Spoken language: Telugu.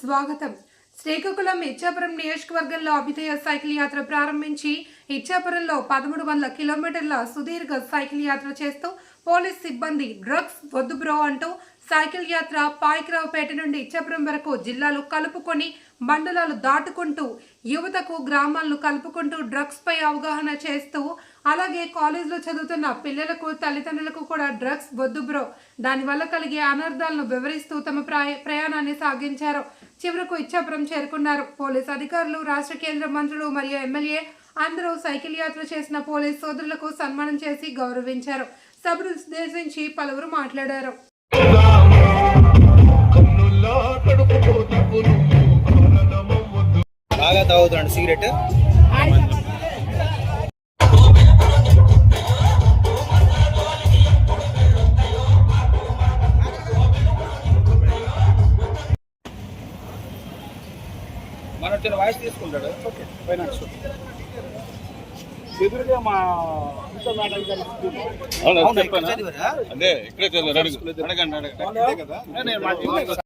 స్వాగతం. శ్రీకాకుళం ఇచ్చాపురం నియోజకవర్గంలో అభిదయ సైకిల్ యాత్ర ప్రారంభించి ఇచ్చాపురంలో 1300 కిలోమీటర్ల సుదీర్ఘ సైకిల్ యాత్ర చేస్తూ పోలీస్ సిబ్బంది డ్రగ్స్ వద్దు బ్రో అంటూ సైకిల్ యాత్ర పాయకరావుపేట నుండి ఇచ్చాపురం వరకు జిల్లాలు కలుపుకొని మండలాలు దాటుకుంటూ యువతకు గ్రామాలను కలుపుకుంటూ డ్రగ్స్ పై అవగాహన చేస్తూ అలాగే కాలేజీలో చదువుతున్న పిల్లలకు తల్లిదండ్రులకు కూడా డ్రగ్స్ వద్దు బ్రో, దానివల్ల కలిగే అనర్థాలను వివరిస్తూ తమ ప్రయాణాన్ని సాగించారు. చివరకు ఇచ్చాపురం చేరుకున్నారు. పోలీస్ అధికారులు, రాష్ట్ర కేంద్ర మంత్రులు మరియు ఎమ్మెల్యే అందరూ సైకిల్ యాత్ర చేసిన పోలీస్ సోదరులకు సన్మానం చేసి గౌరవించారు. సభను ఉద్దేశించి పలువురు మాట్లాడారు. బాగా తాగుతాడు సిగరెట్. మన వాయిస్ తీసుకుంటాడు. ఎదురుగా మా మేడం చెప్పాను. అదే ఇక్కడే కదా.